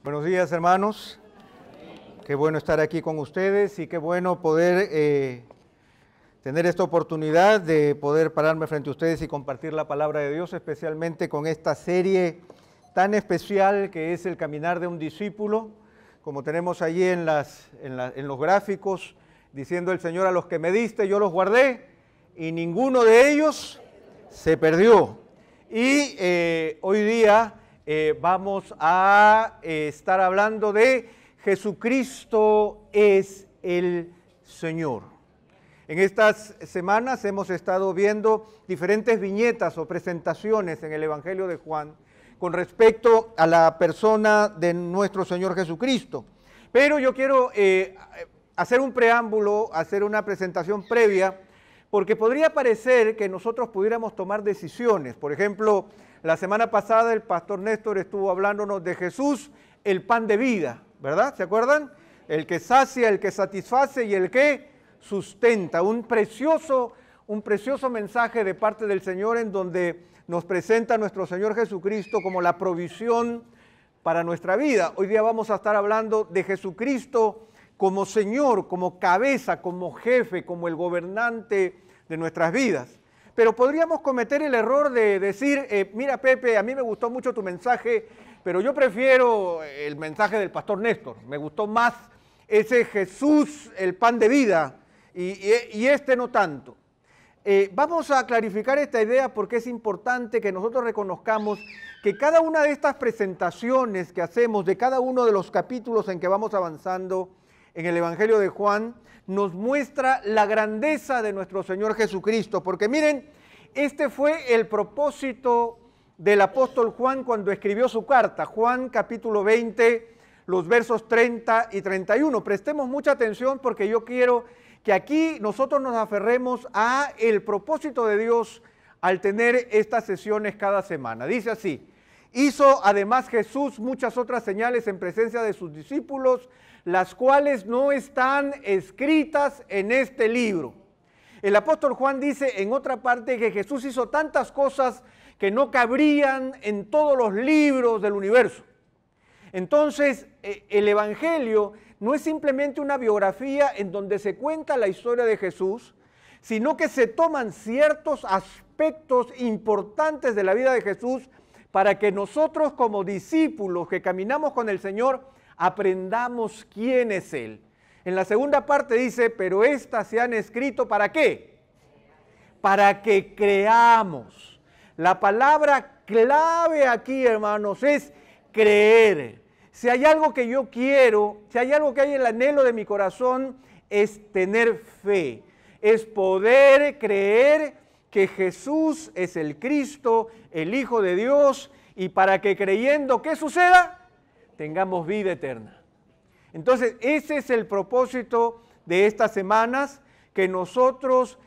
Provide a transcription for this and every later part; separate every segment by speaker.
Speaker 1: Buenos días, hermanos. Qué bueno estar aquí con ustedes y qué bueno poder tener esta oportunidad de poder pararme frente a ustedes y compartir la palabra de Dios, especialmente con esta serie tan especial que es el caminar de un discípulo, como tenemos allí en los gráficos, diciendo el Señor: a los que me diste yo los guardé y ninguno de ellos se perdió. Y hoy día vamos a estar hablando de Jesucristo es el Señor. En estas semanas hemos estado viendo diferentes viñetas o presentaciones en el Evangelio de Juan con respecto a la persona de nuestro Señor Jesucristo. Pero yo quiero hacer un preámbulo, hacer una presentación previa, porque podría parecer que nosotros pudiéramos tomar decisiones. Por ejemplo, la semana pasada el pastor Néstor estuvo hablándonos de Jesús, el pan de vida, ¿verdad? ¿Se acuerdan? El que sacia, el que satisface y el que sustenta. Un precioso mensaje de parte del Señor en donde nos presenta a nuestro Señor Jesucristo como la provisión para nuestra vida. Hoy día vamos a estar hablando de Jesucristo como Señor, como cabeza, como jefe, como el gobernante de nuestras vidas. Pero podríamos cometer el error de decir, mira Pepe, a mí me gustó mucho tu mensaje, pero yo prefiero el mensaje del pastor Néstor. Me gustó más ese Jesús, el pan de vida, y este no tanto. Vamos a clarificar esta idea porque es importante que nosotros reconozcamos que cada una de estas presentaciones que hacemos de cada uno de los capítulos en que vamos avanzando en el Evangelio de Juan, nos muestra la grandeza de nuestro Señor Jesucristo, porque miren, este fue el propósito del apóstol Juan cuando escribió su carta, Juan capítulo 20, los versos 30 y 31. Prestemos mucha atención porque yo quiero que aquí nosotros nos aferremos a el propósito de Dios al tener estas sesiones cada semana. Dice así: hizo además Jesús muchas otras señales en presencia de sus discípulos, las cuales no están escritas en este libro. El apóstol Juan dice en otra parte que Jesús hizo tantas cosas que no cabrían en todos los libros del universo. Entonces, el Evangelio no es simplemente una biografía en donde se cuenta la historia de Jesús, sino que se toman ciertos aspectos importantes de la vida de Jesús para que nosotros como discípulos que caminamos con el Señor aprendamos quién es Él. En la segunda parte dice, pero estas se han escrito ¿para qué? Para que creamos. La palabra clave aquí, hermanos, es creer. Si hay algo que yo quiero, si hay algo que hay en el anhelo de mi corazón, es tener fe. Es poder creer que Jesús es el Cristo, el Hijo de Dios, y para que creyendo, ¿qué suceda? Tengamos vida eterna. Entonces, ese es el propósito de estas semanas, que nosotros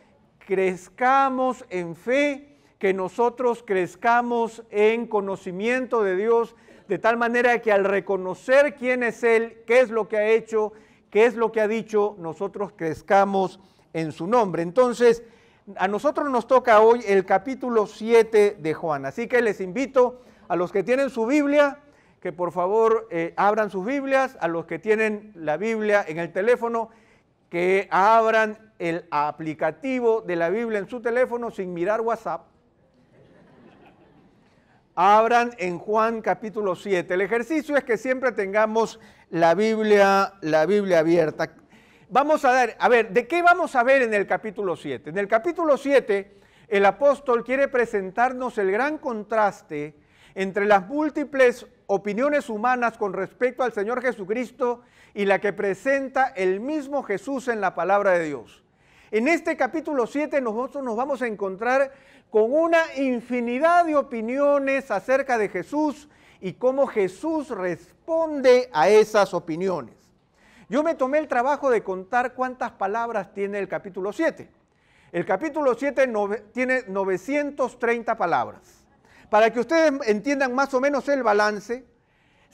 Speaker 1: crezcamos en fe, que nosotros crezcamos en conocimiento de Dios, de tal manera que al reconocer quién es Él, qué es lo que ha hecho, qué es lo que ha dicho, nosotros crezcamos en su nombre. Entonces, a nosotros nos toca hoy el capítulo 7 de Juan. Así que les invito a los que tienen su Biblia, que por favor abran sus Biblias, a los que tienen la Biblia en el teléfono, que abran el aplicativo de la Biblia en su teléfono sin mirar WhatsApp. Abran en Juan capítulo 7. El ejercicio es que siempre tengamos la Biblia abierta. Vamos a ver, ¿de qué vamos a ver en el capítulo 7? En el capítulo 7, el apóstol quiere presentarnos el gran contraste entre las múltiples opiniones humanas con respecto al Señor Jesucristo y la que presenta el mismo Jesús en la palabra de Dios. En este capítulo 7 nosotros nos vamos a encontrar con una infinidad de opiniones acerca de Jesús y cómo Jesús responde a esas opiniones. Yo me tomé el trabajo de contar cuántas palabras tiene el capítulo 7. El capítulo 7 tiene 930 palabras. Para que ustedes entiendan más o menos el balance,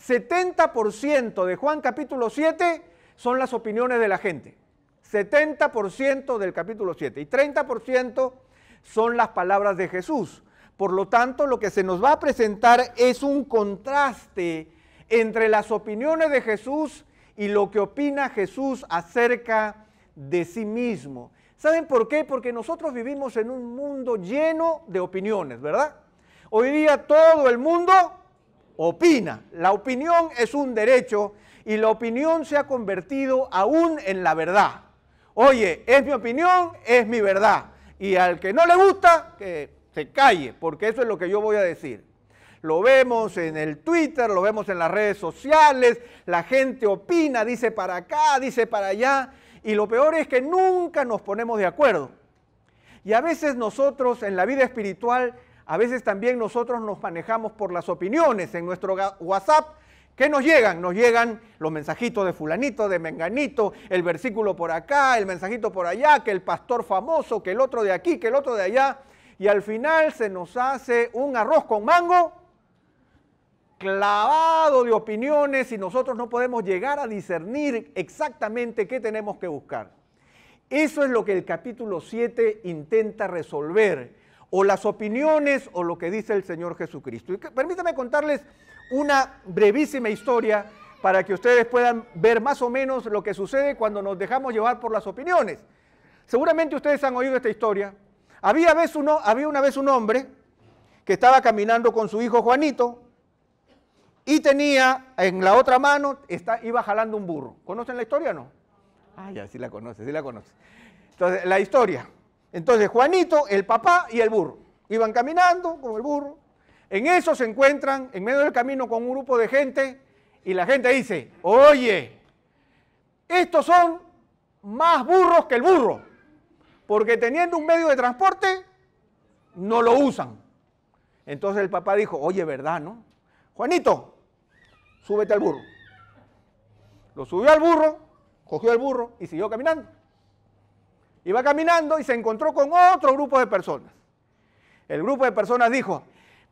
Speaker 1: 70% de Juan capítulo 7 son las opiniones de la gente. 70% del capítulo 7 y 30% son las palabras de Jesús. Por lo tanto, lo que se nos va a presentar es un contraste entre las opiniones de Jesús y lo que opina Jesús acerca de sí mismo. ¿Saben por qué? Porque nosotros vivimos en un mundo lleno de opiniones, ¿verdad? Hoy día todo el mundo opina. La opinión es un derecho y la opinión se ha convertido aún en la verdad. Oye, es mi opinión, es mi verdad. Y al que no le gusta, que se calle, porque eso es lo que yo voy a decir. Lo vemos en el Twitter, lo vemos en las redes sociales, la gente opina, dice para acá, dice para allá, y lo peor es que nunca nos ponemos de acuerdo. Y a veces nosotros en la vida espiritual, a veces también nosotros nos manejamos por las opiniones. En nuestro WhatsApp, ¿qué nos llegan? Nos llegan los mensajitos de fulanito, de menganito, el versículo por acá, el mensajito por allá, que el pastor famoso, que el otro de aquí, que el otro de allá, y al final se nos hace un arroz con mango clavado de opiniones y nosotros no podemos llegar a discernir exactamente qué tenemos que buscar. Eso es lo que el capítulo 7 intenta resolver, o las opiniones o lo que dice el Señor Jesucristo. Y permítanme contarles una brevísima historia para que ustedes puedan ver más o menos lo que sucede cuando nos dejamos llevar por las opiniones. Seguramente ustedes han oído esta historia. Había una vez un hombre que estaba caminando con su hijo Juanito y tenía en la otra mano, iba jalando un burro. ¿Conocen la historia o no? Ah, ya, sí la conoce. Entonces, la historia. Entonces, Juanito, el papá y el burro iban caminando con el burro. En eso se encuentran en medio del camino con un grupo de gente y la gente dice, oye, estos son más burros que el burro, porque teniendo un medio de transporte, no lo usan. Entonces el papá dijo, oye, ¿verdad, no? Juanito, súbete al burro. Lo subió al burro, cogió el burro y siguió caminando. Iba caminando y se encontró con otro grupo de personas. El grupo de personas dijo,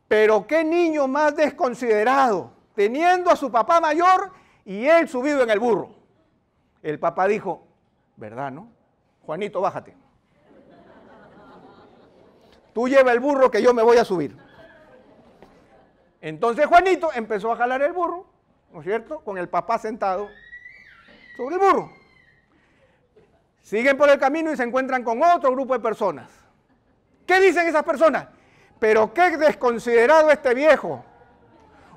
Speaker 1: pero qué niño más desconsiderado, teniendo a su papá mayor y él subido en el burro. El papá dijo, ¿verdad, no? Juanito, bájate. Tú lleva el burro que yo me voy a subir. Entonces Juanito empezó a jalar el burro, ¿no es cierto? Con el papá sentado sobre el burro. Siguen por el camino y se encuentran con otro grupo de personas. ¿Qué dicen esas personas? Pero qué desconsiderado este viejo.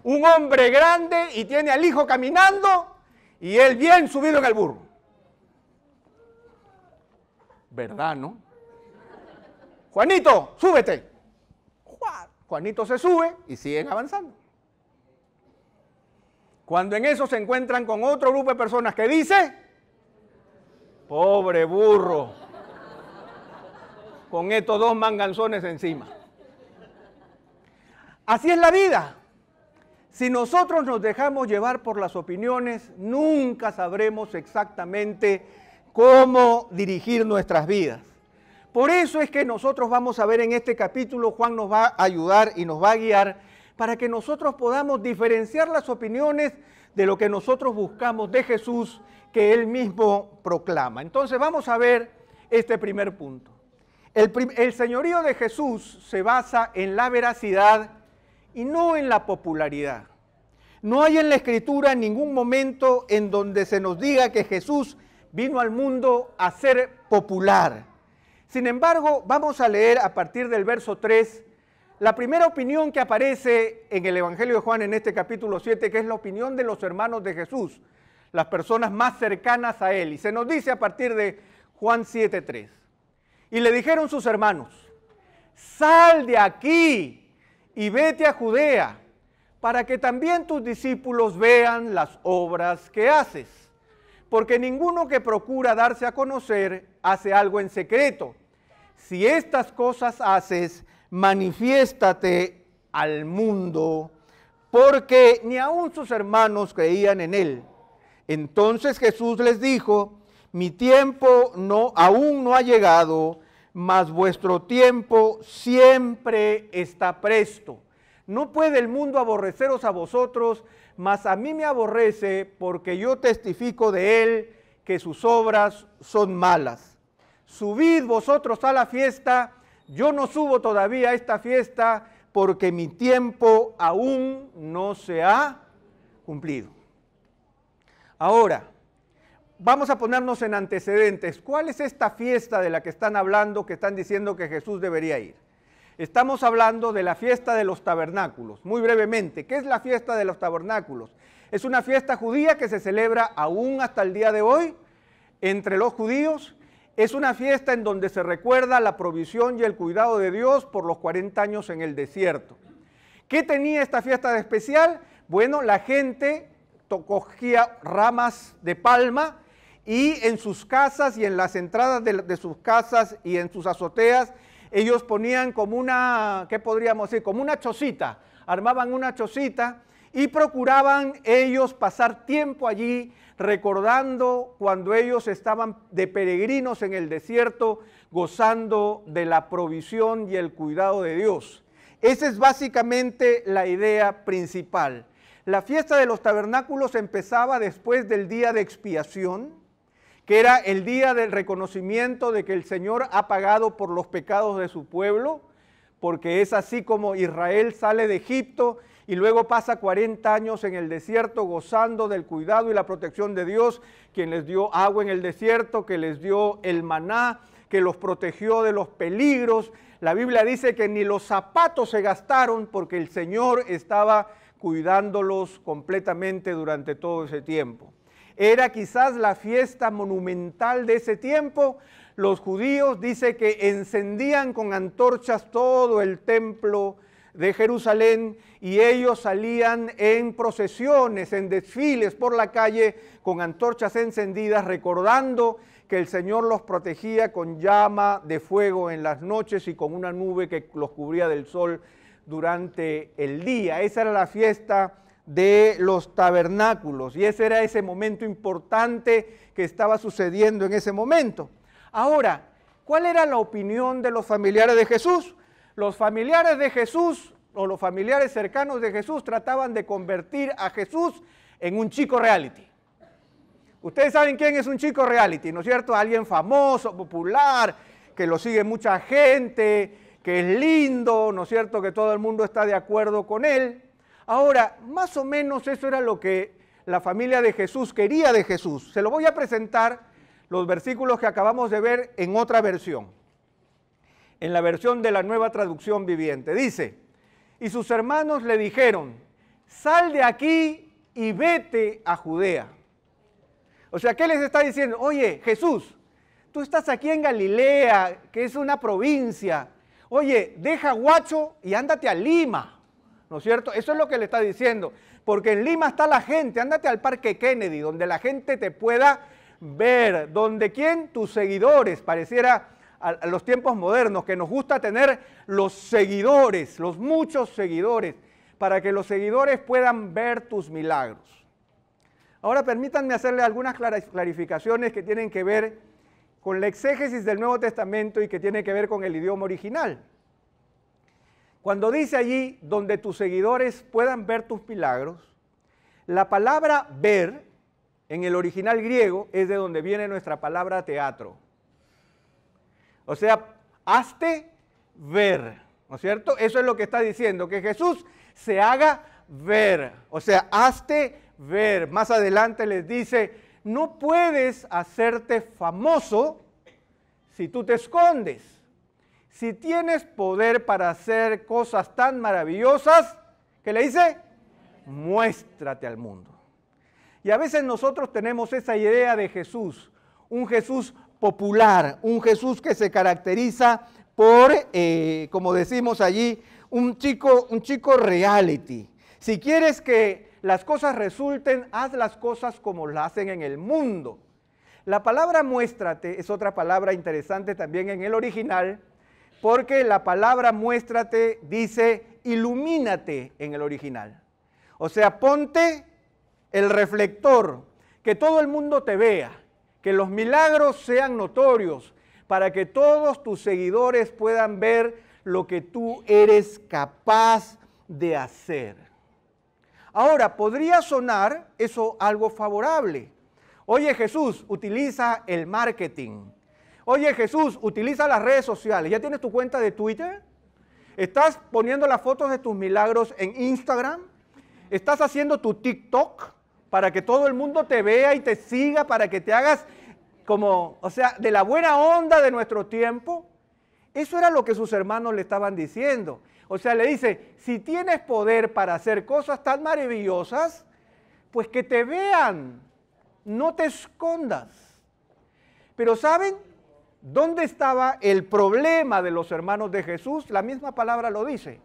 Speaker 1: Un hombre grande y tiene al hijo caminando y él bien subido en el burro. ¿Verdad, no? Juanito, súbete. Juanito se sube y siguen avanzando. Cuando en eso se encuentran con otro grupo de personas que dice, pobre burro, con estos dos manganzones encima. Así es la vida. Si nosotros nos dejamos llevar por las opiniones, nunca sabremos exactamente cómo dirigir nuestras vidas. Por eso es que nosotros vamos a ver en este capítulo, Juan nos va a ayudar y nos va a guiar para que nosotros podamos diferenciar las opiniones de lo que nosotros buscamos de Jesús, que Él mismo proclama. Entonces vamos a ver este primer punto. El señorío de Jesús se basa en la veracidad y no en la popularidad. No hay en la Escritura ningún momento en donde se nos diga que Jesús vino al mundo a ser popular. Sin embargo, vamos a leer a partir del verso 3 la primera opinión que aparece en el Evangelio de Juan en este capítulo 7, que es la opinión de los hermanos de Jesús, las personas más cercanas a Él. Y se nos dice a partir de Juan 7:3. Y le dijeron sus hermanos, sal de aquí y vete a Judea, para que también tus discípulos vean las obras que haces. Porque ninguno que procura darse a conocer hace algo en secreto. Si estas cosas haces, manifiéstate al mundo, porque ni aun sus hermanos creían en él. Entonces Jesús les dijo, mi tiempo aún no ha llegado, mas vuestro tiempo siempre está presto. No puede el mundo aborreceros a vosotros, mas a mí me aborrece, porque yo testifico de él que sus obras son malas. Subid vosotros a la fiesta, yo no subo todavía a esta fiesta, porque mi tiempo aún no se ha cumplido. Ahora, vamos a ponernos en antecedentes. ¿Cuál es esta fiesta de la que están hablando, que están diciendo que Jesús debería ir? Estamos hablando de la fiesta de los tabernáculos. Muy brevemente, ¿qué es la fiesta de los tabernáculos? Es una fiesta judía que se celebra aún hasta el día de hoy entre los judíos. Es una fiesta en donde se recuerda la provisión y el cuidado de Dios por los 40 años en el desierto. ¿Qué tenía esta fiesta de especial? Bueno, la gente cogía ramas de palma y en sus casas y en las entradas de sus casas y en sus azoteas, ellos ponían como una, ¿qué podríamos decir? Como una chocita, armaban una chocita y procuraban ellos pasar tiempo allí recordando cuando ellos estaban de peregrinos en el desierto, gozando de la provisión y el cuidado de Dios. Esa es básicamente la idea principal. La fiesta de los tabernáculos empezaba después del día de expiación, que era el día del reconocimiento de que el Señor ha pagado por los pecados de su pueblo, porque es así como Israel sale de Egipto y luego pasa 40 años en el desierto gozando del cuidado y la protección de Dios, quien les dio agua en el desierto, que les dio el maná, que los protegió de los peligros. La Biblia dice que ni los zapatos se gastaron porque el Señor estaba cuidándolos completamente durante todo ese tiempo. Era quizás la fiesta monumental de ese tiempo. Los judíos dice que encendían con antorchas todo el templo de Jerusalén y ellos salían en procesiones, en desfiles por la calle con antorchas encendidas, recordando que el Señor los protegía con llama de fuego en las noches y con una nube que los cubría del sol durante el día. Esa era la fiesta de los tabernáculos y ese era ese momento importante que estaba sucediendo en ese momento. Ahora, ¿cuál era la opinión de los familiares de Jesús? Los familiares de Jesús o los familiares cercanos de Jesús trataban de convertir a Jesús en un chico reality. Ustedes saben quién es un chico reality, ¿no es cierto? Alguien famoso, popular, que lo sigue mucha gente, que es lindo, ¿no es cierto? Que todo el mundo está de acuerdo con él. Ahora, más o menos eso era lo que la familia de Jesús quería de Jesús. Se lo voy a presentar los versículos que acabamos de ver en otra versión, en la versión de la Nueva Traducción Viviente. Dice, y sus hermanos le dijeron, sal de aquí y vete a Judea. O sea, ¿qué les está diciendo? Oye, Jesús, tú estás aquí en Galilea, que es una provincia. Oye, deja Huacho y ándate a Lima. ¿No es cierto? Eso es lo que le está diciendo, porque en Lima está la gente, ándate al Parque Kennedy, donde la gente te pueda ver, donde ¿quién? Tus seguidores, pareciera a los tiempos modernos, que nos gusta tener los seguidores, los muchos seguidores, para que los seguidores puedan ver tus milagros. Ahora permítanme hacerle algunas clarificaciones que tienen que ver con la exégesis del Nuevo Testamento y que tienen que ver con el idioma original. Cuando dice allí, donde tus seguidores puedan ver tus milagros, la palabra ver, en el original griego, es de donde viene nuestra palabra teatro. O sea, hazte ver, ¿no es cierto? Eso es lo que está diciendo, que Jesús se haga ver, o sea, hazte ver. Más adelante les dice, no puedes hacerte famoso si tú te escondes. Si tienes poder para hacer cosas tan maravillosas, ¿qué le dice? Muéstrate al mundo. Y a veces nosotros tenemos esa idea de Jesús, un Jesús popular, un Jesús que se caracteriza por, como decimos allí, un chico reality. Si quieres que las cosas resulten, haz las cosas como las hacen en el mundo. La palabra muéstrate es otra palabra interesante también en el original, porque la palabra muéstrate dice ilumínate en el original. O sea, ponte el reflector, que todo el mundo te vea, que los milagros sean notorios, para que todos tus seguidores puedan ver lo que tú eres capaz de hacer. Ahora, podría sonar eso algo favorable. Oye, Jesús, utiliza el marketing. Oye, Jesús, utiliza las redes sociales. ¿Ya tienes tu cuenta de Twitter? ¿Estás poniendo las fotos de tus milagros en Instagram? ¿Estás haciendo tu TikTok para que todo el mundo te vea y te siga, para que te hagas como, o sea, de la buena onda de nuestro tiempo? Eso era lo que sus hermanos le estaban diciendo. O sea, le dice, si tienes poder para hacer cosas tan maravillosas, pues que te vean, no te escondas. Pero ¿saben dónde estaba el problema de los hermanos de Jesús? La misma palabra lo dice.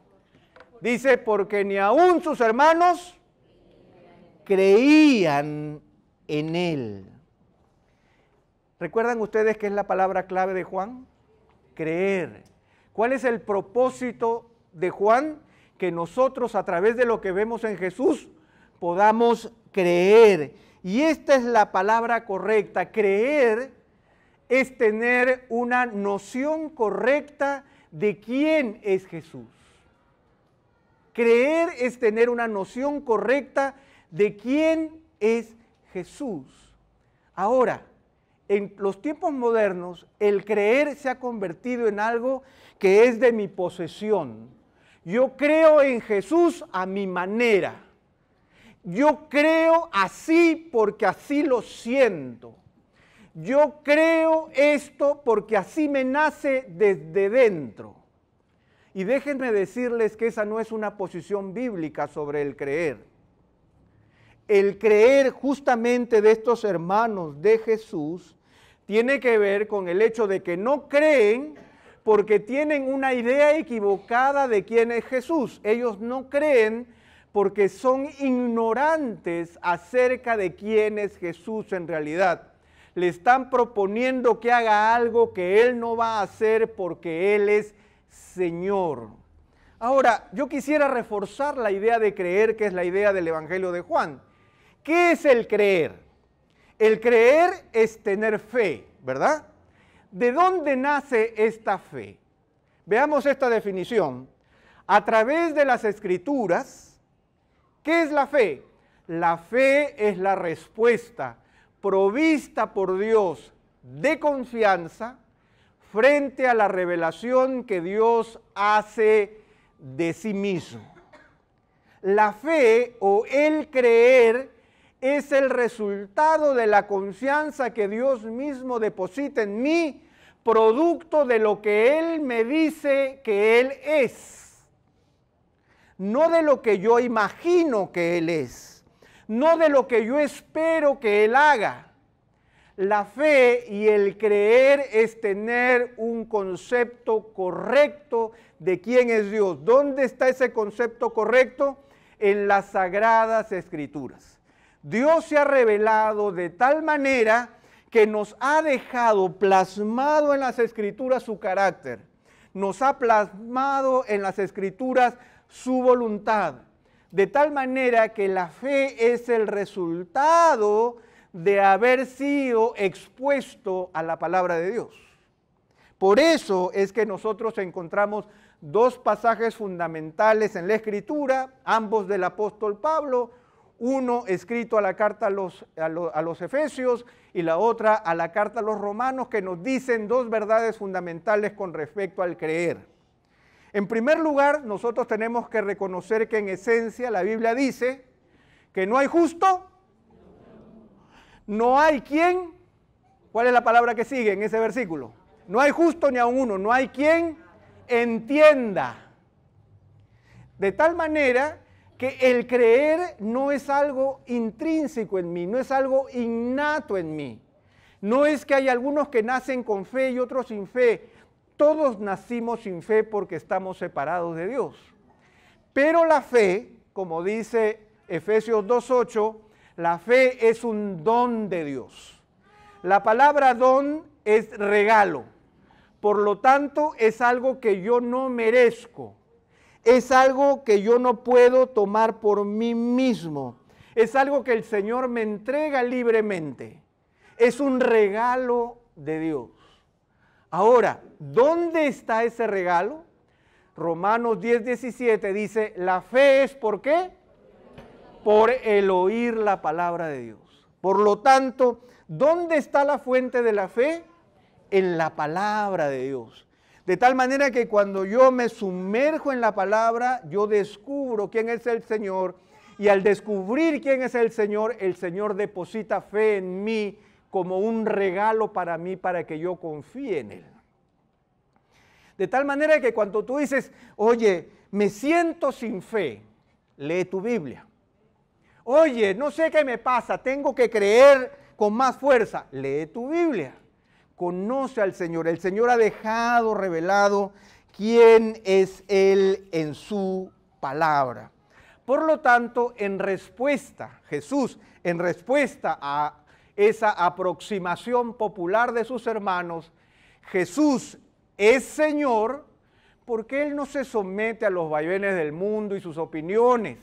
Speaker 1: Dice, porque ni aún sus hermanos creían en él. ¿Recuerdan ustedes qué es la palabra clave de Juan? Creer. ¿Cuál es el propósito de Juan? Que nosotros a través de lo que vemos en Jesús podamos creer. Y esta es la palabra correcta. Creer es tener una noción correcta de quién es Jesús. Creer es tener una noción correcta de quién es Jesús. Ahora, en los tiempos modernos, el creer se ha convertido en algo que es de mi posesión. Yo creo en Jesús a mi manera. Yo creo así porque así lo siento. Yo creo esto porque así me nace desde dentro. Y déjenme decirles que esa no es una posición bíblica sobre el creer. El creer justamente de estos hermanos de Jesús tiene que ver con el hecho de que no creen porque tienen una idea equivocada de quién es Jesús. Ellos no creen porque son ignorantes acerca de quién es Jesús en realidad. Le están proponiendo que haga algo que Él no va a hacer porque Él es Señor. Ahora, yo quisiera reforzar la idea de creer, que es la idea del Evangelio de Juan. ¿Qué es el creer? El creer es tener fe, ¿verdad? ¿De dónde nace esta fe? Veamos esta definición. A través de las Escrituras, ¿qué es la fe? La fe es la respuesta provista por Dios de confianza frente a la revelación que Dios hace de sí mismo. La fe o el creer es el resultado de la confianza que Dios mismo deposita en mí, producto de lo que Él me dice que Él es. No de lo que yo imagino que Él es. No de lo que yo espero que Él haga. La fe y el creer es tener un concepto correcto de quién es Dios. ¿Dónde está ese concepto correcto? En las Sagradas Escrituras. Dios se ha revelado de tal manera que nos ha dejado plasmado en las Escrituras su carácter. Nos ha plasmado en las Escrituras su voluntad. De tal manera que la fe es el resultado de haber sido expuesto a la palabra de Dios. Por eso es que nosotros encontramos dos pasajes fundamentales en la Escritura, ambos del apóstol Pablo, uno escrito a la carta a los Efesios y la otra a la carta a los Romanos, que nos dicen dos verdades fundamentales con respecto al creer. En primer lugar, nosotros tenemos que reconocer que en esencia la Biblia dice que no hay justo, no hay quien, ¿cuál es la palabra que sigue en ese versículo? No hay justo ni aun uno, no hay quien entienda. De tal manera que el creer no es algo intrínseco en mí, no es algo innato en mí. No es que hay algunos que nacen con fe y otros sin fe. Todos nacimos sin fe porque estamos separados de Dios. Pero la fe, como dice Efesios 2:8, la fe es un don de Dios. La palabra don es regalo. Por lo tanto, es algo que yo no merezco. Es algo que yo no puedo tomar por mí mismo. Es algo que el Señor me entrega libremente. Es un regalo de Dios. Ahora, ¿dónde está ese regalo? Romanos 10:17 dice, la fe es ¿por qué? Por el oír la palabra de Dios. Por lo tanto, ¿dónde está la fuente de la fe? En la palabra de Dios. De tal manera que cuando yo me sumerjo en la palabra, yo descubro quién es el Señor Y al descubrir quién es el Señor deposita fe en mí como un regalo para mí, para que yo confíe en Él. De tal manera que cuando tú dices, oye, me siento sin fe, lee tu Biblia. Oye, no sé qué me pasa, tengo que creer con más fuerza, lee tu Biblia. Conoce al Señor. El Señor ha dejado revelado quién es Él en su palabra. Por lo tanto, Jesús, en respuesta a esa aproximación popular de sus hermanos, Jesús es Señor porque Él no se somete a los vaivenes del mundo y sus opiniones.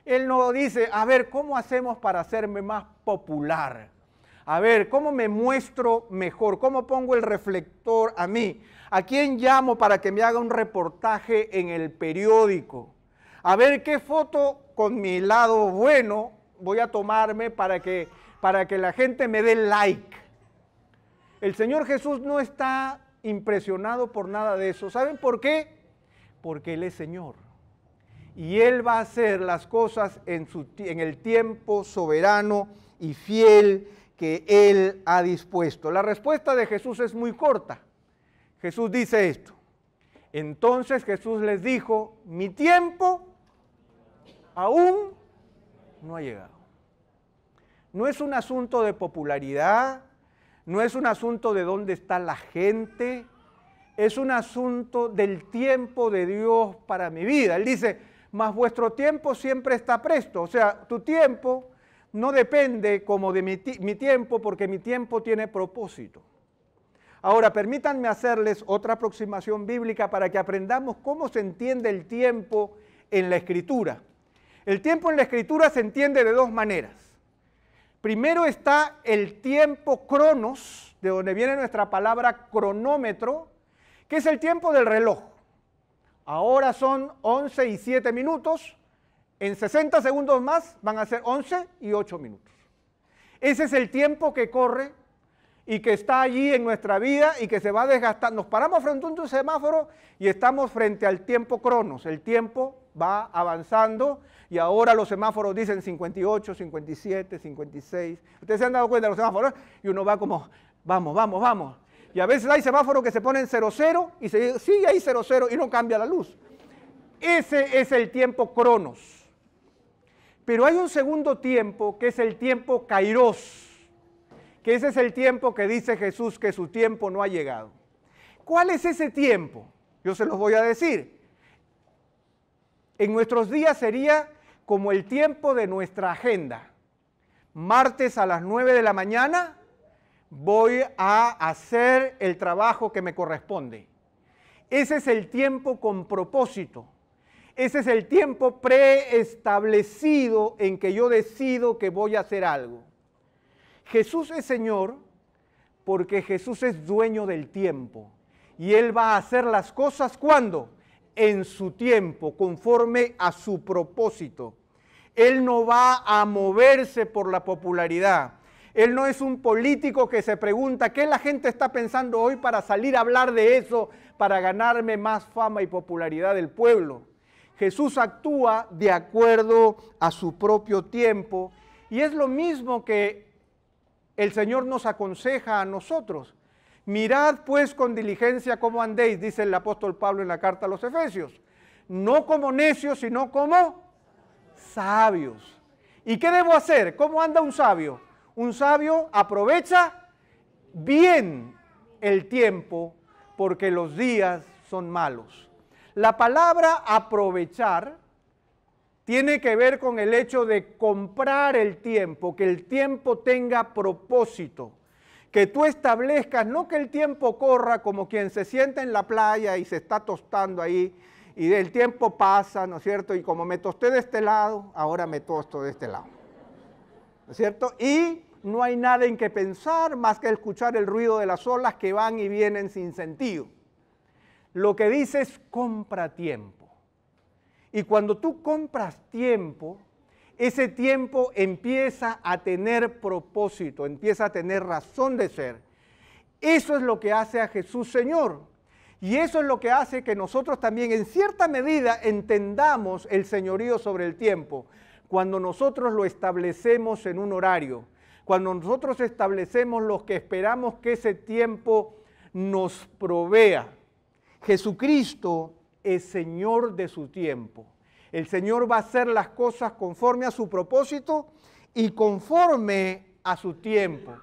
Speaker 1: Él no dice, a ver, ¿cómo hacemos para hacerme más popular? A ver, ¿cómo me muestro mejor? ¿Cómo pongo el reflector a mí? ¿A quién llamo para que me haga un reportaje en el periódico? A ver qué foto con mi lado bueno voy a tomarme para que la gente me dé like. El Señor Jesús no está impresionado por nada de eso. ¿Saben por qué? Porque Él es Señor. Y Él va a hacer las cosas en el tiempo soberano y fiel que Él ha dispuesto. La respuesta de Jesús es muy corta. Jesús dice esto. Entonces Jesús les dijo, mi tiempo aún no ha llegado. No es un asunto de popularidad, no es un asunto de dónde está la gente, es un asunto del tiempo de Dios para mi vida. Él dice, mas vuestro tiempo siempre está presto. O sea, tu tiempo no depende como de mi tiempo, porque mi tiempo tiene propósito. Ahora, permítanme hacerles otra aproximación bíblica para que aprendamos cómo se entiende el tiempo en la Escritura. El tiempo en la Escritura se entiende de dos maneras. Primero está el tiempo cronos, de donde viene nuestra palabra cronómetro, que es el tiempo del reloj. Ahora son 11 y 7 minutos, en 60 segundos más van a ser 11 y 8 minutos. Ese es el tiempo que corre y que está allí en nuestra vida y que se va desgastando. Nos paramos frente a un semáforo y estamos frente al tiempo cronos. El tiempo va avanzando y ahora los semáforos dicen 58, 57, 56. Ustedes se han dado cuenta de los semáforos y uno va como, vamos, vamos, vamos. Y a veces hay semáforos que se ponen 00 y se sigue ahí 00 y no cambia la luz. Ese es el tiempo cronos. Pero hay un segundo tiempo que es el tiempo kairos, que ese es el tiempo que dice Jesús que su tiempo no ha llegado. ¿Cuál es ese tiempo? Yo se los voy a decir. En nuestros días sería como el tiempo de nuestra agenda. Martes a las 9 de la mañana voy a hacer el trabajo que me corresponde. Ese es el tiempo con propósito. Ese es el tiempo preestablecido en que yo decido que voy a hacer algo. Jesús es Señor porque Jesús es dueño del tiempo. Y Él va a hacer las cosas, ¿cuándo? En su tiempo, conforme a su propósito. Él no va a moverse por la popularidad. Él no es un político que se pregunta qué la gente está pensando hoy para salir a hablar de eso, para ganarme más fama y popularidad del pueblo. Jesús actúa de acuerdo a su propio tiempo y es lo mismo que el Señor nos aconseja a nosotros. Mirad pues con diligencia cómo andéis, dice el apóstol Pablo en la carta a los Efesios. No como necios, sino como sabios. ¿Y qué debo hacer? ¿Cómo anda un sabio? Un sabio aprovecha bien el tiempo porque los días son malos. La palabra aprovechar tiene que ver con el hecho de comprar el tiempo, que el tiempo tenga propósito, que tú establezcas, no que el tiempo corra como quien se sienta en la playa y se está tostando ahí, y el tiempo pasa, ¿no es cierto? Y como me tosté de este lado, ahora me tosto de este lado, ¿no es cierto? Y no hay nada en que pensar más que escuchar el ruido de las olas que van y vienen sin sentido. Lo que dice es compra tiempo. Y cuando tú compras tiempo, ese tiempo empieza a tener propósito, empieza a tener razón de ser. Eso es lo que hace a Jesús Señor. Y eso es lo que hace que nosotros también en cierta medida entendamos el señorío sobre el tiempo. cuando nosotros lo establecemos en un horario, cuando nosotros establecemos lo que esperamos que ese tiempo nos provea. Jesucristo es Señor de su tiempo. El Señor va a hacer las cosas conforme a su propósito y conforme a su tiempo.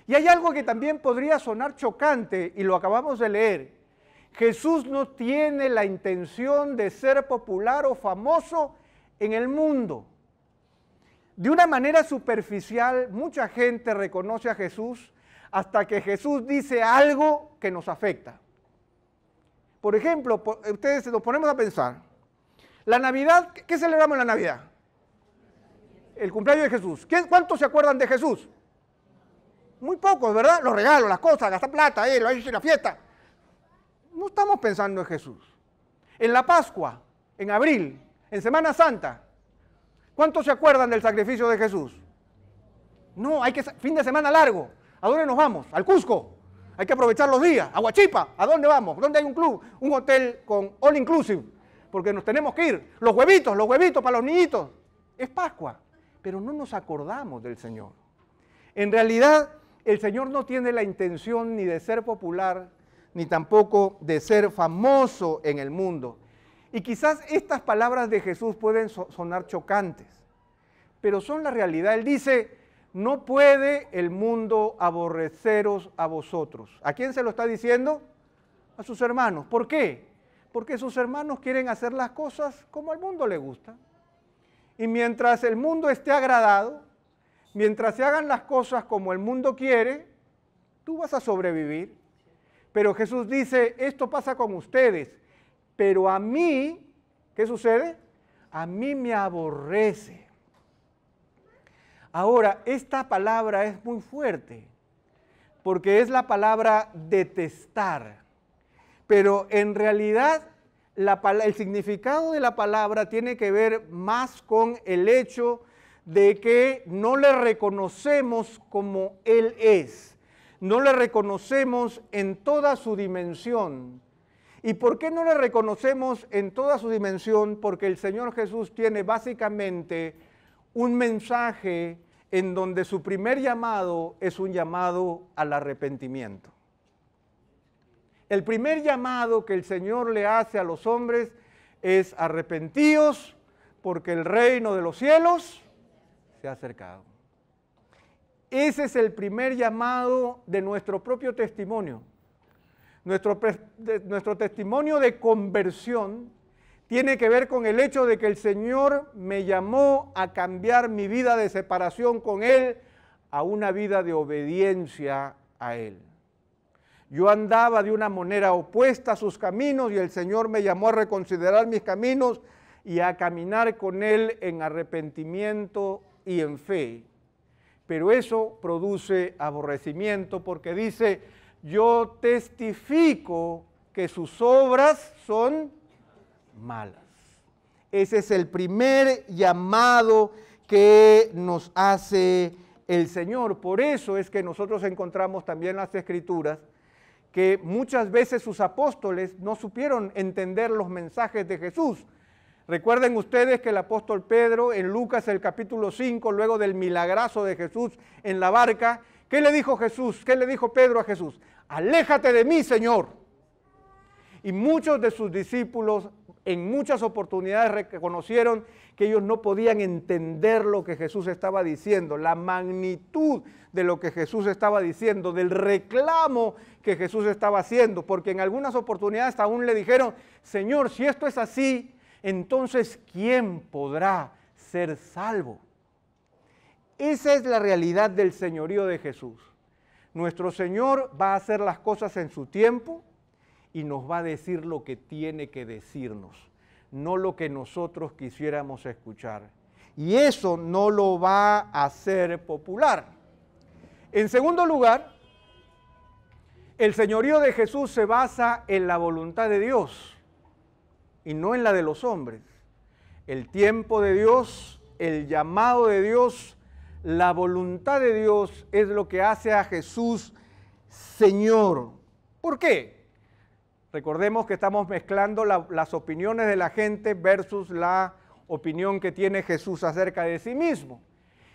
Speaker 1: Y hay algo que también podría sonar chocante, y lo acabamos de leer. Jesús no tiene la intención de ser popular o famoso en el mundo. De una manera superficial, mucha gente reconoce a Jesús hasta que Jesús dice algo que nos afecta. Por ejemplo, ustedes nos ponemos a pensar, la Navidad, ¿qué celebramos en la Navidad? El cumpleaños de Jesús. ¿Cuántos se acuerdan de Jesús? Muy pocos, ¿verdad? Los regalos, las cosas, gastar plata, la fiesta. No estamos pensando en Jesús. En la Pascua, en abril, en Semana Santa, ¿cuántos se acuerdan del sacrificio de Jesús? No, fin de semana largo. ¿A dónde nos vamos? Al Cusco. Hay que aprovechar los días. A Huachipa. ¿A dónde vamos? ¿Dónde hay un club? Un hotel con all inclusive. Porque nos tenemos que ir. Los huevitos para los niñitos. Es Pascua. Pero no nos acordamos del Señor. En realidad, el Señor no tiene la intención ni de ser popular, ni tampoco de ser famoso en el mundo. Y quizás estas palabras de Jesús pueden sonar chocantes, pero son la realidad. Él dice, no puede el mundo aborreceros a vosotros. ¿A quién se lo está diciendo? A sus hermanos. ¿Por qué? Porque sus hermanos quieren hacer las cosas como al mundo le gusta. Y mientras el mundo esté agradado, mientras se hagan las cosas como el mundo quiere, tú vas a sobrevivir. Pero Jesús dice, esto pasa con ustedes, pero a mí, ¿qué sucede? A mí me aborrece. Ahora, esta palabra es muy fuerte, porque es la palabra detestar. Pero en realidad, el significado de la palabra tiene que ver más con el hecho de que no le reconocemos como Él es. No le reconocemos en toda su dimensión. ¿Y por qué no le reconocemos en toda su dimensión? Porque el Señor Jesús tiene básicamente un mensaje en donde su primer llamado es un llamado al arrepentimiento. El primer llamado que el Señor le hace a los hombres es arrepentíos porque el reino de los cielos se ha acercado. Ese es el primer llamado de nuestro propio testimonio. Nuestro testimonio de conversión tiene que ver con el hecho de que el Señor me llamó a cambiar mi vida de separación con Él a una vida de obediencia a Él. Yo andaba de una manera opuesta a sus caminos y el Señor me llamó a reconsiderar mis caminos y a caminar con Él en arrepentimiento y en fe. Pero eso produce aborrecimiento porque dice, yo testifico que sus obras son malas. Ese es el primer llamado que nos hace el Señor. Por eso es que nosotros encontramos también en las Escrituras que muchas veces sus apóstoles no supieron entender los mensajes de Jesús. Recuerden ustedes que el apóstol Pedro en Lucas el capítulo 5, luego del milagrazo de Jesús en la barca, ¿qué le dijo Jesús? ¿Qué le dijo Pedro a Jesús? Aléjate de mí, Señor. Y muchos de sus discípulos en muchas oportunidades reconocieron que ellos no podían entender lo que Jesús estaba diciendo, la magnitud de lo que Jesús estaba diciendo, del reclamo que Jesús estaba haciendo, porque en algunas oportunidades aún le dijeron, Señor, si esto es así, entonces, ¿quién podrá ser salvo? Esa es la realidad del señorío de Jesús. Nuestro Señor va a hacer las cosas en su tiempo y nos va a decir lo que tiene que decirnos, no lo que nosotros quisiéramos escuchar. Y eso no lo va a hacer popular. En segundo lugar, el señorío de Jesús se basa en la voluntad de Dios y no en la de los hombres. El tiempo de Dios, el llamado de Dios, la voluntad de Dios es lo que hace a Jesús Señor. ¿Por qué? Recordemos que estamos mezclando las opiniones de la gente versus la opinión que tiene Jesús acerca de sí mismo.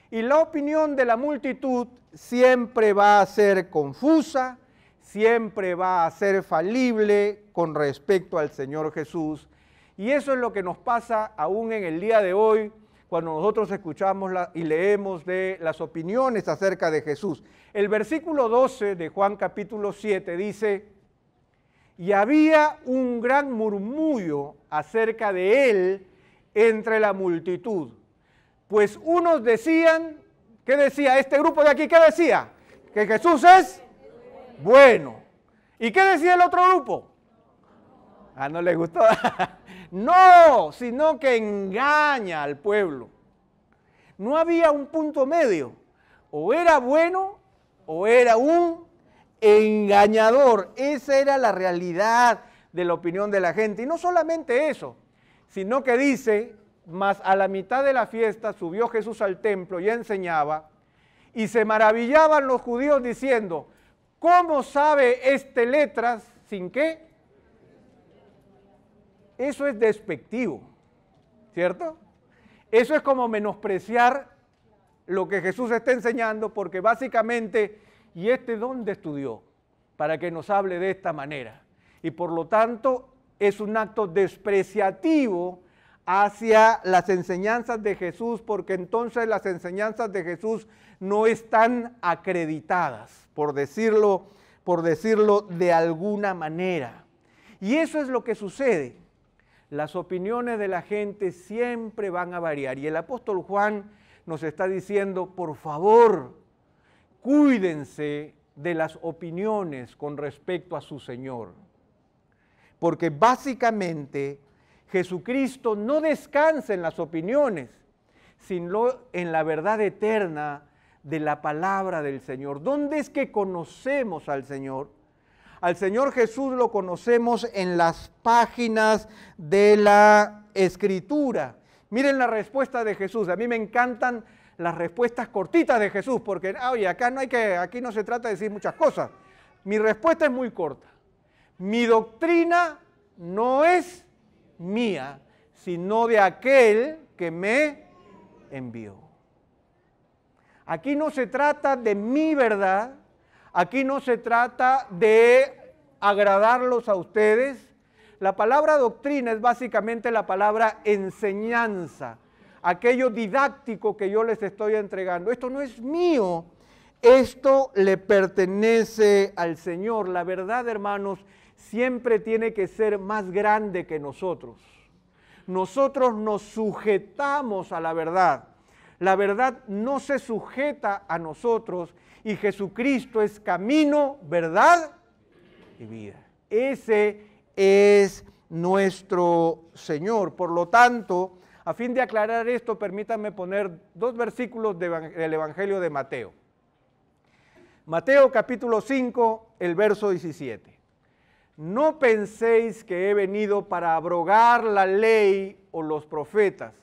Speaker 1: Y la opinión de la multitud siempre va a ser confusa, siempre va a ser falible con respecto al Señor Jesús. Y eso es lo que nos pasa aún en el día de hoy, cuando nosotros escuchamos y leemos de las opiniones acerca de Jesús. El versículo 12 de Juan capítulo 7 dice: y había un gran murmullo acerca de él entre la multitud. Pues unos decían, ¿qué decía este grupo de aquí? ¿Qué decía? Que Jesús es bueno. ¿Y qué decía el otro grupo? Ah, ¿no les gustó? No, sino que engaña al pueblo. No había un punto medio. O era bueno o era un engañador. Esa era la realidad de la opinión de la gente. Y no solamente eso, sino que dice: mas a la mitad de la fiesta subió Jesús al templo y enseñaba, y se maravillaban los judíos diciendo: ¿cómo sabe este letras sin qué? Eso es despectivo, ¿cierto? Eso es como menospreciar lo que Jesús está enseñando, porque básicamente, ¿y este dónde estudió para que nos hable de esta manera? Y por lo tanto es un acto despreciativo hacia las enseñanzas de Jesús, porque entonces las enseñanzas de Jesús no están acreditadas, por decirlo de alguna manera. Y eso es lo que sucede. Las opiniones de la gente siempre van a variar. Y el apóstol Juan nos está diciendo: por favor, cuídense de las opiniones con respecto a su Señor. Porque básicamente Jesucristo no descansa en las opiniones, sino en la verdad eterna de la palabra del Señor. ¿Dónde es que conocemos al Señor? Al Señor Jesús lo conocemos en las páginas de la Escritura. Miren la respuesta de Jesús. A mí me encantan las respuestas cortitas de Jesús, porque oye, aquí no se trata de decir muchas cosas. Mi respuesta es muy corta. Mi doctrina no es mía, sino de aquel que me envió. Aquí no se trata de mi verdad, aquí no se trata de agradarlos a ustedes. La palabra doctrina es básicamente la palabra enseñanza, aquello didáctico que yo les estoy entregando. Esto no es mío, esto le pertenece al Señor. La verdad, hermanos, siempre tiene que ser más grande que nosotros. Nosotros nos sujetamos a la verdad. La verdad no se sujeta a nosotros, y Jesucristo es camino, verdad y vida. Ese es nuestro Señor. Por lo tanto, a fin de aclarar esto, permítanme poner dos versículos del Evangelio de Mateo. Mateo capítulo 5, el verso 17. No penséis que he venido para abrogar la ley o los profetas.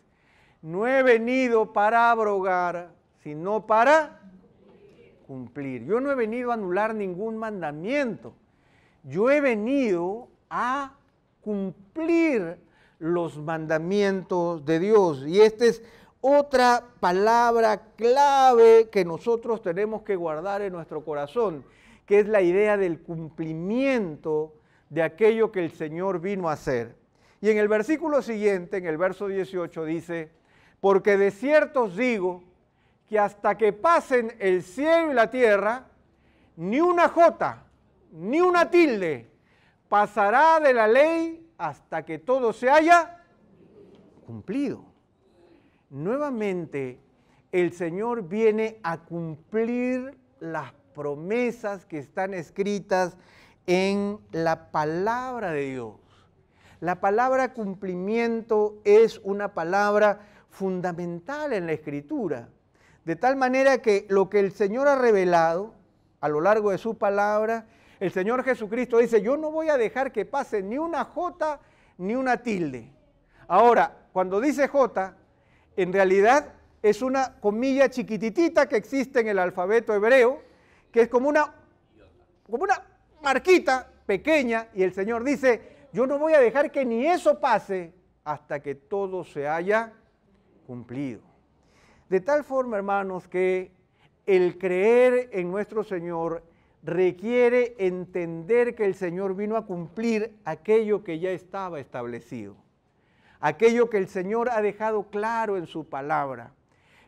Speaker 1: No he venido para abrogar, sino para cumplir. Yo no he venido a anular ningún mandamiento. Yo he venido a cumplir los mandamientos de Dios. Y esta es otra palabra clave que nosotros tenemos que guardar en nuestro corazón, que es la idea del cumplimiento de aquello que el Señor vino a hacer. Y en el versículo siguiente, en el verso 18, dice: porque de cierto os digo que hasta que pasen el cielo y la tierra, ni una jota, ni una tilde pasará de la ley hasta que todo se haya cumplido. Nuevamente, el Señor viene a cumplir las promesas que están escritas en la palabra de Dios. La palabra cumplimiento es una palabra fundamental en la Escritura, de tal manera que lo que el Señor ha revelado a lo largo de su palabra, el Señor Jesucristo dice: yo no voy a dejar que pase ni una jota ni una tilde. Ahora, cuando dice jota, en realidad es una comilla chiquititita que existe en el alfabeto hebreo, que es como una marquita pequeña, y el Señor dice: yo no voy a dejar que ni eso pase hasta que todo se haya cumplido. De tal forma, hermanos, que el creer en nuestro Señor requiere entender que el Señor vino a cumplir aquello que ya estaba establecido, aquello que el Señor ha dejado claro en su palabra.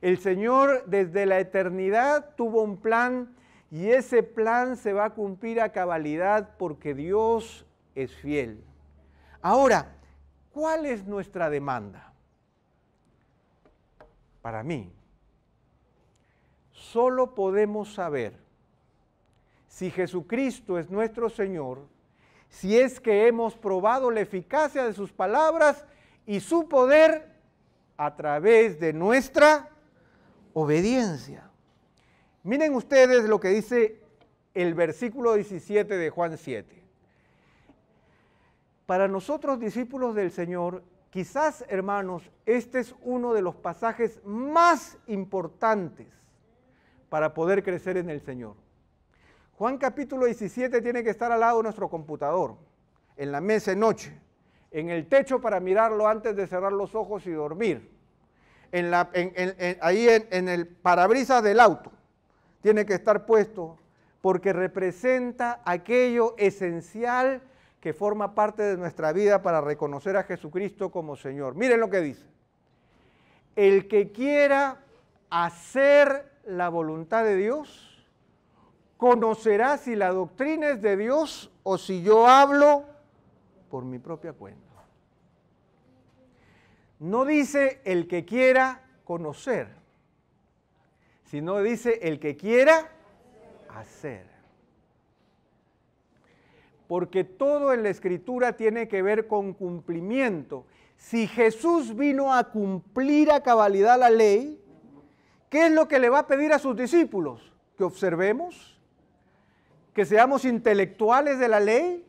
Speaker 1: El Señor desde la eternidad tuvo un plan y ese plan se va a cumplir a cabalidad porque Dios es fiel. Ahora, ¿cuál es nuestra demanda? Para mí, solo podemos saber si Jesucristo es nuestro Señor, si es que hemos probado la eficacia de sus palabras y su poder a través de nuestra obediencia. Miren ustedes lo que dice el versículo 17 de Juan 7. Para nosotros, discípulos del Señor, quizás, hermanos, este es uno de los pasajes más importantes para poder crecer en el Señor. Juan capítulo 17 tiene que estar al lado de nuestro computador, en la mesa de noche, en el techo para mirarlo antes de cerrar los ojos y dormir, ahí en el parabrisas del auto, tiene que estar puesto porque representa aquello esencial que forma parte de nuestra vida para reconocer a Jesucristo como Señor. Miren lo que dice: el que quiera hacer la voluntad de Dios, conocerá si la doctrina es de Dios o si yo hablo por mi propia cuenta. No dice el que quiera conocer, sino dice el que quiera hacer. Porque todo en la Escritura tiene que ver con cumplimiento. Si Jesús vino a cumplir a cabalidad la ley, ¿qué es lo que le va a pedir a sus discípulos? Que observemos, que seamos intelectuales de la ley,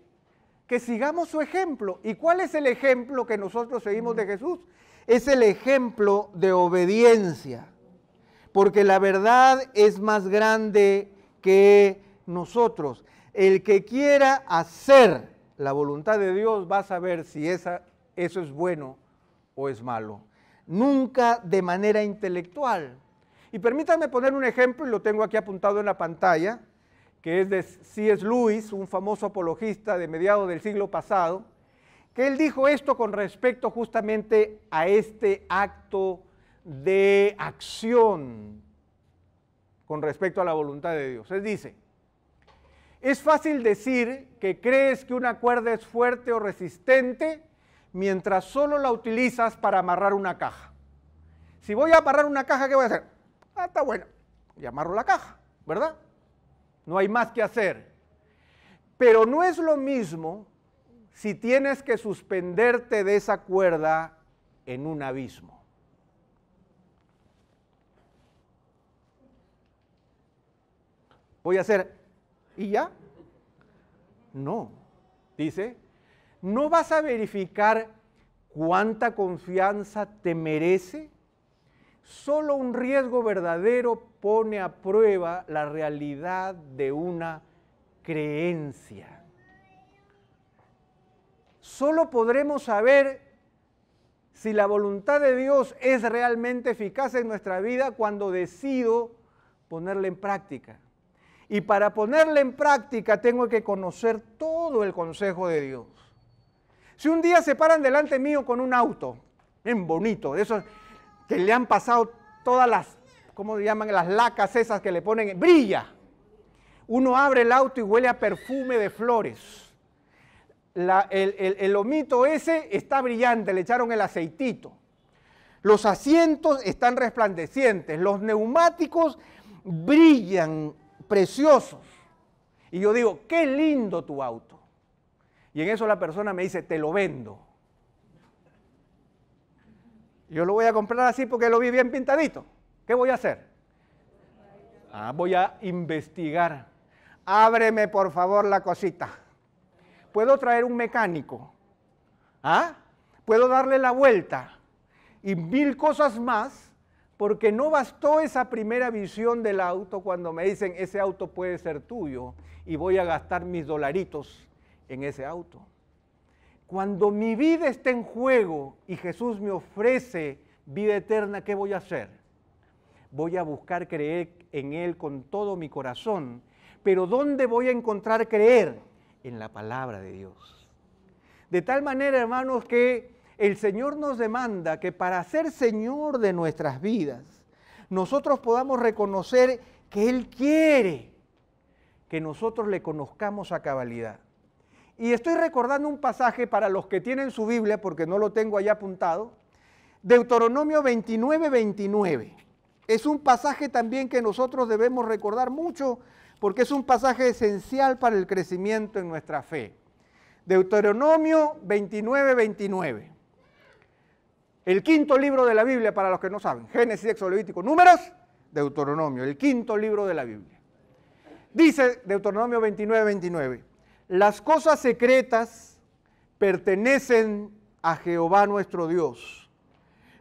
Speaker 1: que sigamos su ejemplo. ¿Y cuál es el ejemplo que nosotros seguimos de Jesús? Es el ejemplo de obediencia, porque la verdad es más grande que nosotros. El que quiera hacer la voluntad de Dios va a saber si eso es bueno o es malo. Nunca de manera intelectual. Y permítanme poner un ejemplo, y lo tengo aquí apuntado en la pantalla, que es de C.S. Lewis, un famoso apologista de mediados del siglo pasado, que él dijo esto con respecto justamente a este acto de acción con respecto a la voluntad de Dios. Él dice: es fácil decir que crees que una cuerda es fuerte o resistente mientras solo la utilizas para amarrar una caja. Si voy a amarrar una caja, ¿qué voy a hacer? Está bueno, y amarro la caja, ¿verdad? No hay más que hacer. Pero no es lo mismo si tienes que suspenderte de esa cuerda en un abismo. Voy a hacer, ¿y ya? No, dice, ¿no vas a verificar cuánta confianza te merece? Solo un riesgo verdadero pone a prueba la realidad de una creencia. Solo podremos saber si la voluntad de Dios es realmente eficaz en nuestra vida cuando decido ponerla en práctica. Y para ponerla en práctica tengo que conocer todo el consejo de Dios. Si un día se paran delante mío con un auto, bien bonito, de esos que le han pasado todas las, ¿cómo se llaman? Las lacas esas que le ponen, brilla. Uno abre el auto y huele a perfume de flores. El lomito ese está brillante, le echaron el aceitito. Los asientos están resplandecientes, los neumáticos brillan, preciosos. Y yo digo, qué lindo tu auto. Y en eso la persona me dice, te lo vendo. Yo lo voy a comprar así porque lo vi bien pintadito. ¿Qué voy a hacer? Voy a investigar. Ábreme por favor la cosita. ¿Puedo traer un mecánico? ¿Puedo darle la vuelta? Y 1000 cosas más, porque no bastó esa primera visión del auto cuando me dicen, ese auto puede ser tuyo y voy a gastar mis dolaritos en ese auto. Cuando mi vida está en juego y Jesús me ofrece vida eterna, ¿qué voy a hacer? Voy a buscar creer en Él con todo mi corazón. Pero ¿dónde voy a encontrar creer? En la palabra de Dios. De tal manera, hermanos, que el Señor nos demanda que para ser Señor de nuestras vidas, nosotros podamos reconocer que Él quiere que nosotros le conozcamos a cabalidad. Y estoy recordando un pasaje para los que tienen su Biblia, porque no lo tengo ahí apuntado, Deuteronomio 29, 29. Es un pasaje también que nosotros debemos recordar mucho, porque es un pasaje esencial para el crecimiento en nuestra fe. Deuteronomio 29, 29. El quinto libro de la Biblia, para los que no saben. Génesis, Éxodo, Levítico, Números, Deuteronomio, el quinto libro de la Biblia. Dice Deuteronomio 29, 29. Las cosas secretas pertenecen a Jehová nuestro Dios,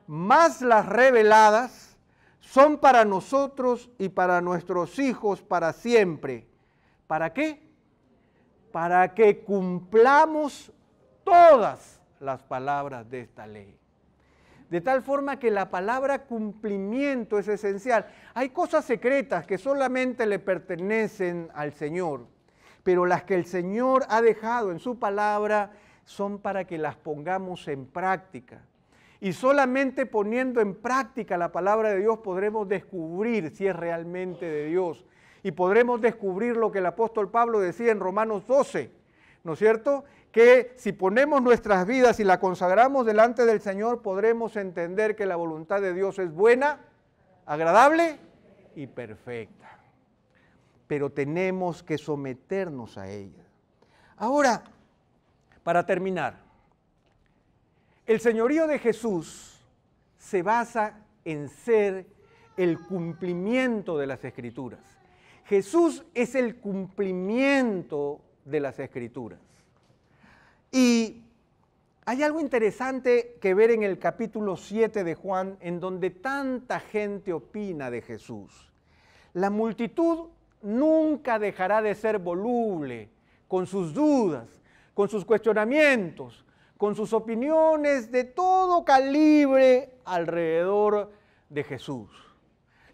Speaker 1: mas las reveladas son para nosotros y para nuestros hijos para siempre. ¿Para qué? Para que cumplamos todas las palabras de esta ley. De tal forma que la palabra cumplimiento es esencial. Hay cosas secretas que solamente le pertenecen al Señor, pero las que el Señor ha dejado en su palabra son para que las pongamos en práctica. Y solamente poniendo en práctica la palabra de Dios podremos descubrir si es realmente de Dios. Y podremos descubrir lo que el apóstol Pablo decía en Romanos 12, ¿no es cierto? Que si ponemos nuestras vidas y la consagramos delante del Señor, podremos entender que la voluntad de Dios es buena, agradable y perfecta. Pero tenemos que someternos a ella. Ahora, para terminar, el señorío de Jesús se basa en ser el cumplimiento de las Escrituras. Jesús es el cumplimiento de las Escrituras. Y hay algo interesante que ver en el capítulo 7 de Juan, en donde tanta gente opina de Jesús. La multitud nunca dejará de ser voluble, con sus dudas, con sus cuestionamientos, con sus opiniones de todo calibre alrededor de Jesús.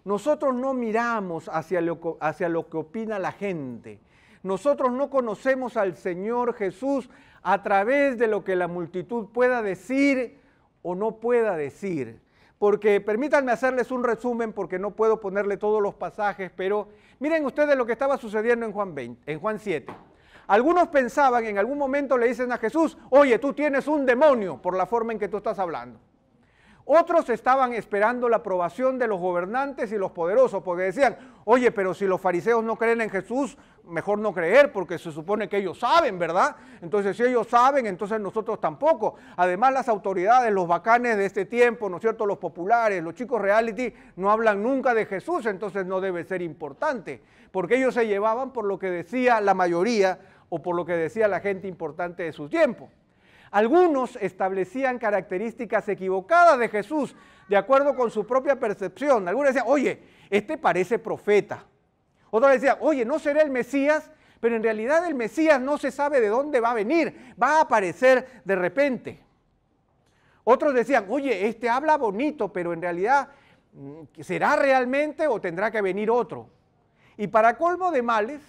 Speaker 1: Nosotros no miramos hacia lo que opina la gente. Nosotros no conocemos al Señor Jesús a través de lo que la multitud pueda decir o no pueda decir. Porque permítanme hacerles un resumen porque no puedo ponerle todos los pasajes, pero miren ustedes lo que estaba sucediendo en Juan 7. Algunos pensaban, en algún momento le dicen a Jesús, oye, tú tienes un demonio por la forma en que tú estás hablando. Otros estaban esperando la aprobación de los gobernantes y los poderosos, porque decían, oye, pero si los fariseos no creen en Jesús, mejor no creer, porque se supone que ellos saben, ¿verdad? Entonces, si ellos saben, entonces nosotros tampoco. Además, las autoridades, los bacanes de este tiempo, ¿no es cierto?, los populares, los chicos reality, no hablan nunca de Jesús, entonces no debe ser importante, porque ellos se llevaban por lo que decía la mayoría o por lo que decía la gente importante de su tiempo. Algunos establecían características equivocadas de Jesús, de acuerdo con su propia percepción. Algunos decían, oye, este parece profeta. Otros decían, oye, ¿no será el Mesías? Pero en realidad el Mesías no se sabe de dónde va a venir, va a aparecer de repente. Otros decían, oye, este habla bonito, pero en realidad, ¿será realmente o tendrá que venir otro? Y para colmo de males,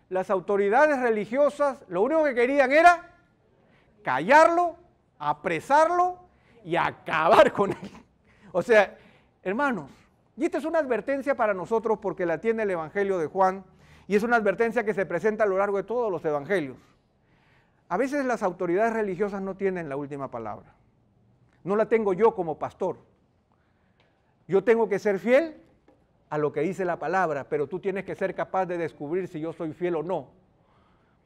Speaker 1: las autoridades religiosas lo único que querían era callarlo, apresarlo y acabar con él. O sea, hermanos, y esta es una advertencia para nosotros porque la tiene el Evangelio de Juan y es una advertencia que se presenta a lo largo de todos los evangelios. A veces las autoridades religiosas no tienen la última palabra. No la tengo yo como pastor. Yo tengo que ser fiel a lo que dice la palabra, pero tú tienes que ser capaz de descubrir si yo soy fiel o no.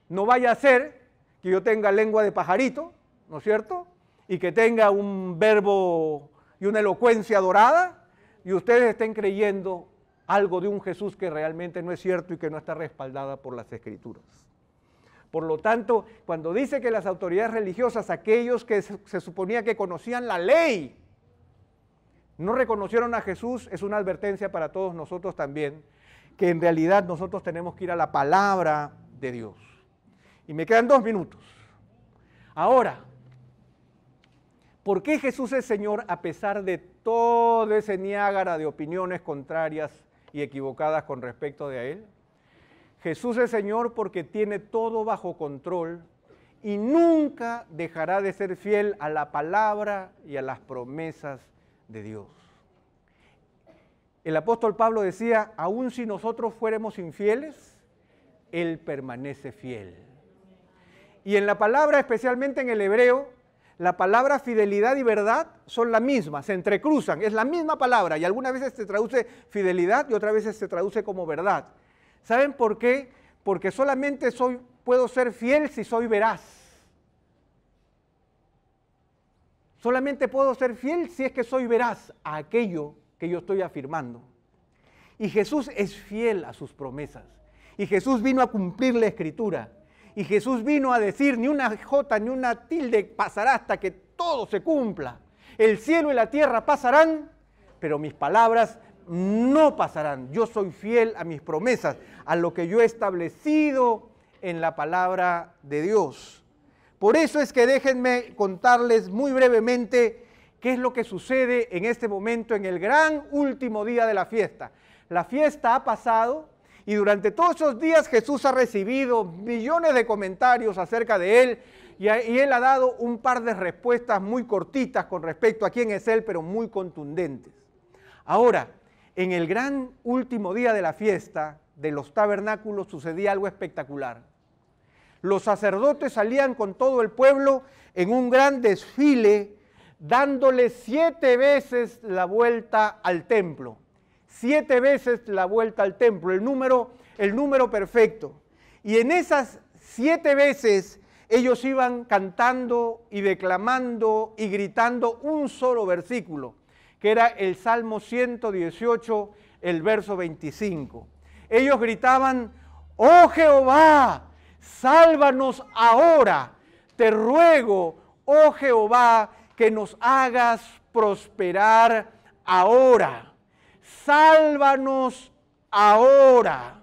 Speaker 1: No vaya a ser que yo tenga lengua de pajarito, ¿no es cierto? Y que tenga un verbo y una elocuencia dorada, y ustedes estén creyendo algo de un Jesús que realmente no es cierto y que no está respaldada por las Escrituras. Por lo tanto, cuando dice que las autoridades religiosas, aquellos que se suponía que conocían la ley, no reconocieron a Jesús, es una advertencia para todos nosotros también, que en realidad nosotros tenemos que ir a la palabra de Dios. Y me quedan 2 minutos. Ahora, ¿Por qué Jesús es Señor a pesar de todo ese Niágara de opiniones contrarias y equivocadas con respecto de a Él? Jesús es Señor porque tiene todo bajo control y nunca dejará de ser fiel a la palabra y a las promesas de Dios. El apóstol Pablo decía, aun si nosotros fuéramos infieles, Él permanece fiel. Y en la palabra, especialmente en el hebreo, la palabra fidelidad y verdad son la misma, se entrecruzan, es la misma palabra y algunas veces se traduce fidelidad y otras veces se traduce como verdad. ¿Saben por qué? Porque solamente puedo ser fiel si soy veraz. Solamente puedo ser fiel si es que soy veraz a aquello que yo estoy afirmando. Y Jesús es fiel a sus promesas. Y Jesús vino a cumplir la Escritura. Y Jesús vino a decir, ni una jota ni una tilde pasará hasta que todo se cumpla. El cielo y la tierra pasarán, pero mis palabras no pasarán. Yo soy fiel a mis promesas, a lo que yo he establecido en la palabra de Dios. Por eso es que déjenme contarles muy brevemente qué es lo que sucede en este momento, en el gran último día de la fiesta. La fiesta ha pasado y durante todos esos días Jesús ha recibido millones de comentarios acerca de Él y Él ha dado un par de respuestas muy cortitas con respecto a quién es Él, pero muy contundentes. Ahora, en el gran último día de la fiesta de los tabernáculos sucedía algo espectacular. Los sacerdotes salían con todo el pueblo en un gran desfile, dándole 7 veces la vuelta al templo. 7 veces la vuelta al templo, el número perfecto. Y en esas 7 veces ellos iban cantando y declamando y gritando un solo versículo, que era el Salmo 118, el verso 25. Ellos gritaban, oh Jehová, sálvanos ahora, te ruego, oh Jehová, que nos hagas prosperar ahora. Sálvanos ahora.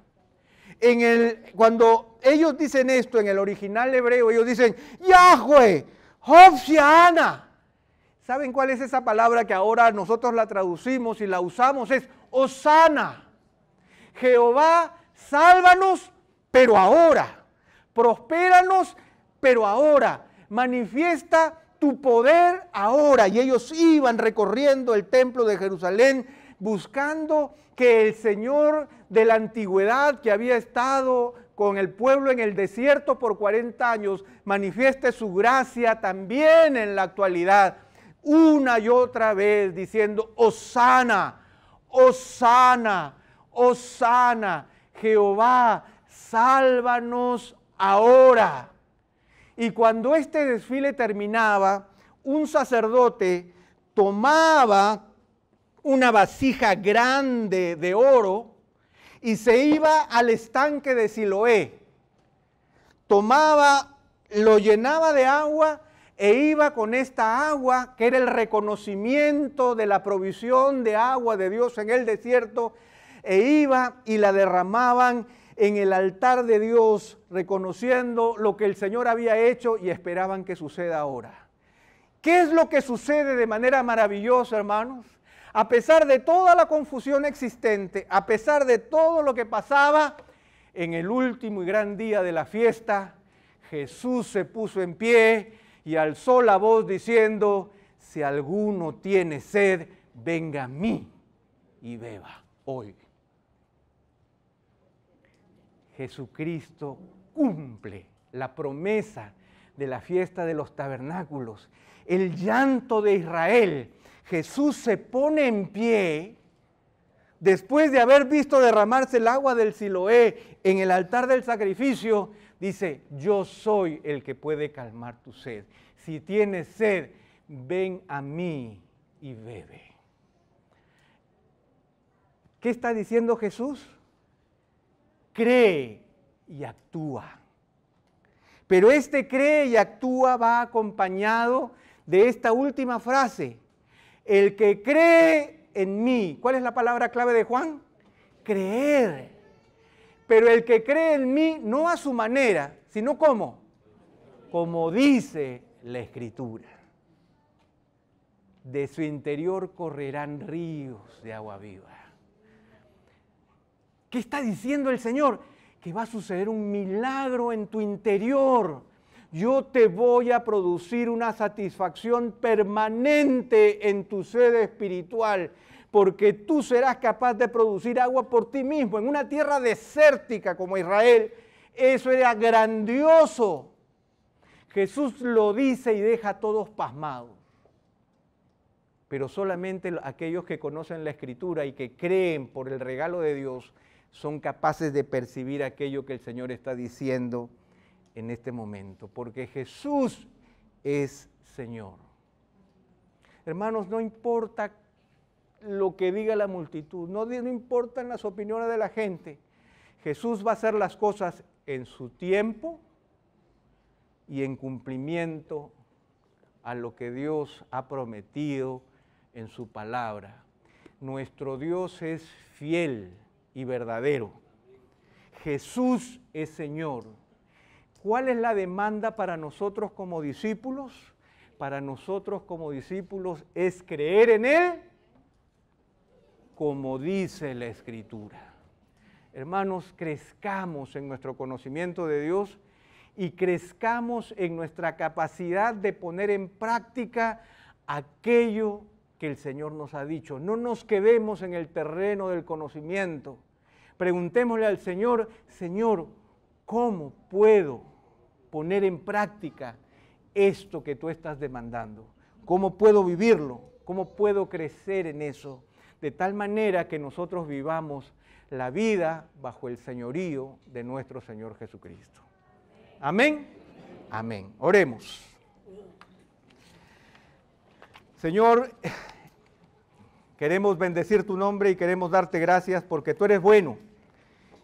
Speaker 1: Cuando ellos dicen esto en el original hebreo, ellos dicen, Yahweh, Hosana. ¿Saben cuál es esa palabra que ahora nosotros la traducimos y la usamos? Es Hosana. Jehová, sálvanos, pero ahora. Prospéranos, pero ahora. Manifiesta tu poder ahora. Y ellos iban recorriendo el templo de Jerusalén buscando que el Señor de la antigüedad, que había estado con el pueblo en el desierto por 40 años, manifieste su gracia también en la actualidad, una y otra vez diciendo, Hosana, Hosana, Hosana, Jehová, sálvanos ahora. Y cuando este desfile terminaba, un sacerdote tomaba una vasija grande de oro y se iba al estanque de Siloé. Lo llenaba de agua e iba con esta agua, que era el reconocimiento de la provisión de agua de Dios en el desierto, e iba y la derramaban en el altar de Dios, reconociendo lo que el Señor había hecho y esperaban que suceda ahora. ¿Qué es lo que sucede de manera maravillosa, hermanos? A pesar de toda la confusión existente, a pesar de todo lo que pasaba, en el último y gran día de la fiesta, Jesús se puso en pie y alzó la voz diciendo, si alguno tiene sed, venga a mí y beba hoy. Jesucristo cumple la promesa de la fiesta de los tabernáculos, el llanto de Israel. Jesús se pone en pie después de haber visto derramarse el agua del Siloé en el altar del sacrificio. Dice, yo soy el que puede calmar tu sed. Si tienes sed, ven a mí y bebe. ¿Qué está diciendo Jesús? Cree y actúa. Pero este cree y actúa va acompañado de esta última frase. El que cree en mí. ¿Cuál es la palabra clave de Juan? Creer. Pero el que cree en mí no a su manera, sino ¿cómo? Como dice la Escritura. de su interior correrán ríos de agua viva. ¿Qué está diciendo el Señor? Que va a suceder un milagro en tu interior. Yo te voy a producir una satisfacción permanente en tu sed espiritual, porque tú serás capaz de producir agua por ti mismo. En una tierra desértica como Israel, eso era grandioso. Jesús lo dice y deja a todos pasmados. Pero solamente aquellos que conocen la Escritura y que creen por el regalo de Dios son capaces de percibir aquello que el Señor está diciendo en este momento, porque Jesús es Señor. Hermanos, no importa lo que diga la multitud, no importan las opiniones de la gente. Jesús va a hacer las cosas en su tiempo y en cumplimiento a lo que Dios ha prometido en su palabra. Nuestro Dios es fiel y verdadero. Jesús es Señor. ¿Cuál es la demanda para nosotros como discípulos? Para nosotros como discípulos es creer en Él como dice la Escritura. Hermanos, crezcamos en nuestro conocimiento de Dios y crezcamos en nuestra capacidad de poner en práctica aquello que el Señor nos ha dicho. No nos quedemos en el terreno del conocimiento. Preguntémosle al Señor, Señor, ¿cómo puedo poner en práctica esto que tú estás demandando? ¿Cómo puedo vivirlo? ¿Cómo puedo crecer en eso? De tal manera que nosotros vivamos la vida bajo el señorío de nuestro Señor Jesucristo. Amén. Amén. Oremos. Señor, queremos bendecir tu nombre y queremos darte gracias porque tú eres bueno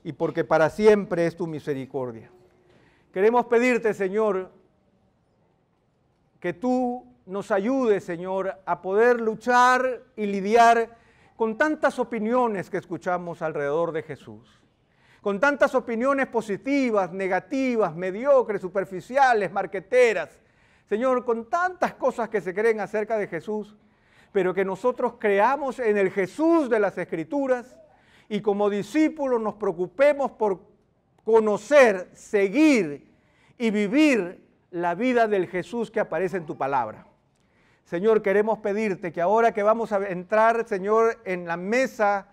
Speaker 1: y porque para siempre es tu misericordia. Queremos pedirte, Señor, que tú nos ayudes, Señor, a poder luchar y lidiar con tantas opiniones que escuchamos alrededor de Jesús, con tantas opiniones positivas, negativas, mediocres, superficiales, marqueteras. Señor, con tantas cosas que se creen acerca de Jesús, pero que nosotros creamos en el Jesús de las Escrituras y como discípulos nos preocupemos por conocer, seguir y vivir la vida del Jesús que aparece en tu palabra. Señor, queremos pedirte que ahora que vamos a entrar, Señor, en la mesa,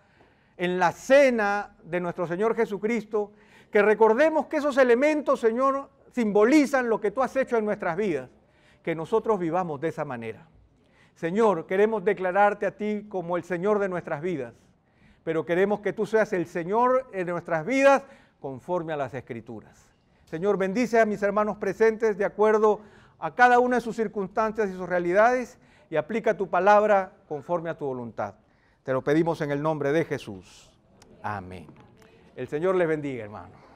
Speaker 1: en la cena de nuestro Señor Jesucristo, que recordemos que esos elementos, Señor, simbolizan lo que tú has hecho en nuestras vidas, que nosotros vivamos de esa manera. Señor, queremos declararte a ti como el Señor de nuestras vidas, pero queremos que tú seas el Señor de nuestras vidas conforme a las Escrituras. Señor, bendice a mis hermanos presentes de acuerdo a cada una de sus circunstancias y sus realidades y aplica tu palabra conforme a tu voluntad. Te lo pedimos en el nombre de Jesús. Amén. El Señor les bendiga, hermanos.